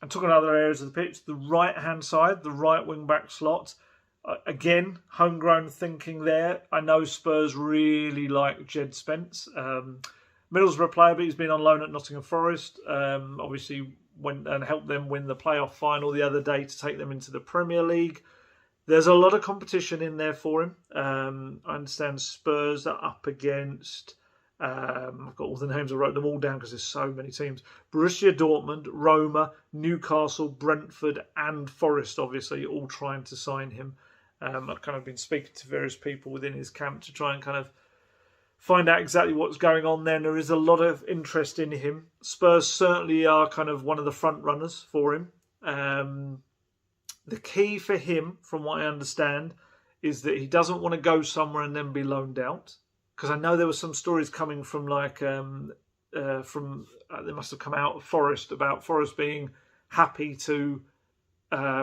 And talking about other areas of the pitch, the right-hand side, the right wing-back slot, again, homegrown thinking there. I know Spurs really like Jed Spence. Middlesbrough player, but he's been on loan at Nottingham Forest. Obviously, went and helped them win the playoff final the other day to take them into the Premier League. There's a lot of competition in there for him. I understand Spurs are up against... I've got all the names, I wrote them all down because there's so many teams. Borussia Dortmund, Roma, Newcastle, Brentford and Forest, obviously, all trying to sign him. I've kind of been speaking to various people within his camp to try and kind of find out exactly what's going on there. And there is a lot of interest in him. Spurs certainly are kind of one of the front runners for him. The key for him, from what I understand, is that he doesn't want to go somewhere and then be loaned out. Because I know there were some stories coming from they must have come out of Forest about Forest being happy to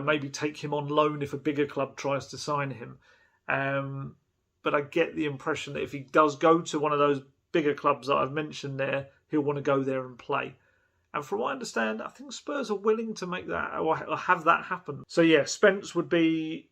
maybe take him on loan if a bigger club tries to sign him. But I get the impression that if he does go to one of those bigger clubs that I've mentioned there, he'll want to go there and play. And from what I understand, I think Spurs are willing to make that or have that happen. So yeah, Spence would be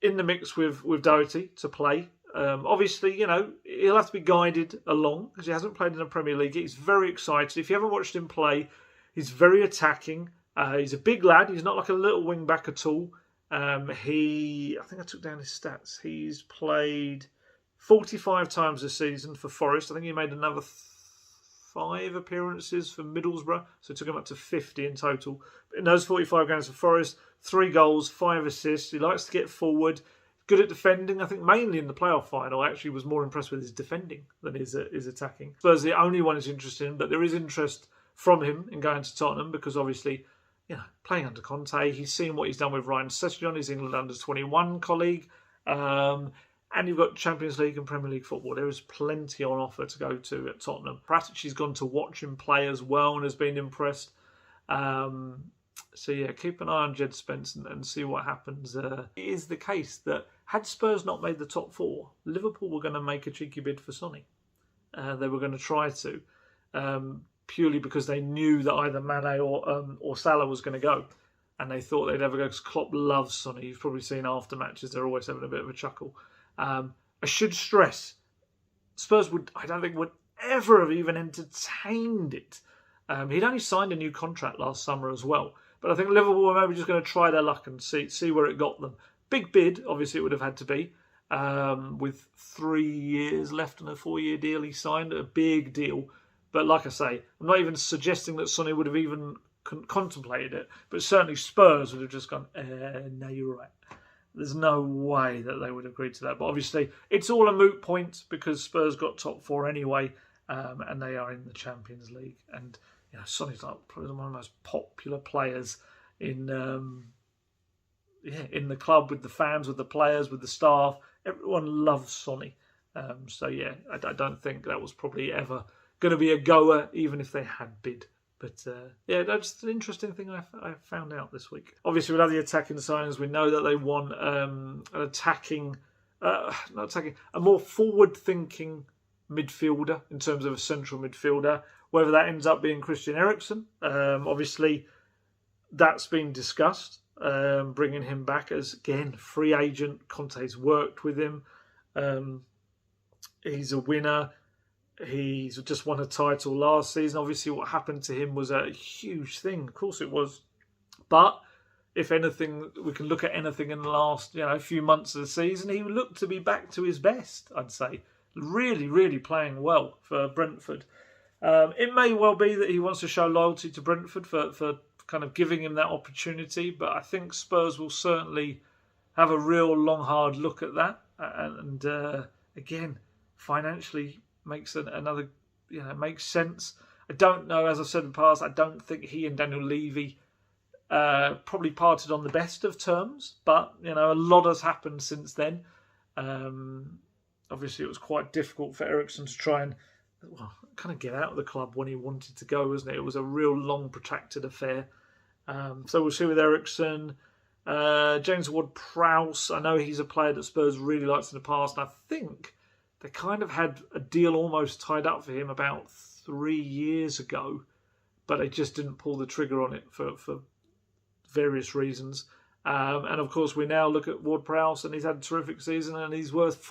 in the mix with Doherty to play. Obviously, you know, he'll have to be guided along because he hasn't played in the Premier League. He's very excited. If you haven't watched him play, he's very attacking. He's a big lad. He's not like a little wing back at all. I think I took down his stats. He's played 45 times this season for Forest. I think he made another 5 appearances for Middlesbrough, so it took him up to 50 in total. But in those 45 games for Forest, 3 goals, 5 assists. He likes to get forward. Good at defending. I think mainly in the playoff final, I actually was more impressed with his defending than his attacking. Spurs are the only one who's interested in, but there is interest from him in going to Tottenham because obviously, you know, playing under Conte, he's seen what he's done with Ryan Sessegnon, his England under-21 colleague, and you've got Champions League and Premier League football. There is plenty on offer to go to at Tottenham. Pratic's gone to watch him play as well and has been impressed. So yeah, keep an eye on Jed Spence and see what happens. It is the case that had Spurs not made the top 4, Liverpool were going to make a cheeky bid for Sonny. They were going to try to, purely because they knew that either Mane or Salah was going to go. And they thought they'd ever go because Klopp loves Sonny. You've probably seen after matches, they're always having a bit of a chuckle. I should stress, Spurs I don't think would ever have even entertained it. He'd only signed a new contract last summer as well. But I think Liverpool were maybe just going to try their luck and see where it got them. Big bid, obviously it would have had to be. With 3 years left on a 4-year deal, he signed a big deal. But like I say, I'm not even suggesting that Sonny would have even contemplated it. But certainly Spurs would have just gone, no, you're right. There's no way that they would have agreed to that. But obviously, it's all a moot point because Spurs got top 4 anyway. And they are in the Champions League. And you know, Sonny's like probably one of the most popular players in the club, with the fans, with the players, with the staff. Everyone loves Sonny. So yeah, I don't think that was probably ever going to be a goer, even if they had bid. But yeah, that's an interesting thing I found out this week. Obviously, with other attacking signings, we know that they want a more forward-thinking midfielder in terms of a central midfielder. Whether that ends up being Christian Eriksen, obviously that's been discussed. Bringing him back as, again, free agent. Conte's worked with him. He's a winner. He's just won a title last season. Obviously, what happened to him was a huge thing. Of course it was. But if anything, we can look at anything in the last few months of the season, he looked to be back to his best, I'd say. Really, really playing well for Brentford. It may well be that he wants to show loyalty to Brentford for kind of giving him that opportunity, but I think Spurs will certainly have a real long, hard look at that. And again, financially makes makes sense. I don't know, as I've said in the past, I don't think he and Daniel Levy probably parted on the best of terms, but a lot has happened since then. Obviously, it was quite difficult for Eriksen to try and kind of get out of the club when he wanted to go, wasn't it? It was a real long, protracted affair. So we'll see with Eriksen. James Ward-Prowse, I know he's a player that Spurs really liked in the past. And I think they kind of had a deal almost tied up for him about 3 years ago, but they just didn't pull the trigger on it for various reasons. And of course, we now look at Ward-Prowse, and he's had a terrific season, and he's worth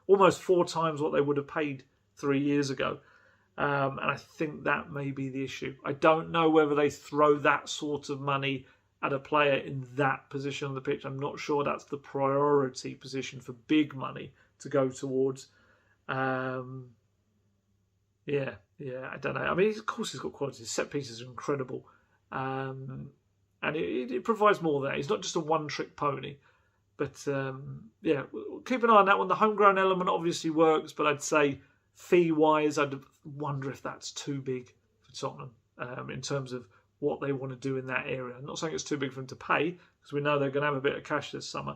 almost four times what they would have paid 3 years ago. And I think that may be the issue. I don't know whether they throw that sort of money at a player in that position on the pitch. I'm not sure that's the priority position for big money to go towards. I don't know. I mean, of course he's got quality. His set pieces are incredible. And it provides more there. He's not just a one-trick pony. But, keep an eye on that one. The homegrown element obviously works, but I'd say fee-wise, I'd wonder if that's too big for Tottenham in terms of what they want to do in that area. I'm not saying it's too big for them to pay, because we know they're going to have a bit of cash this summer.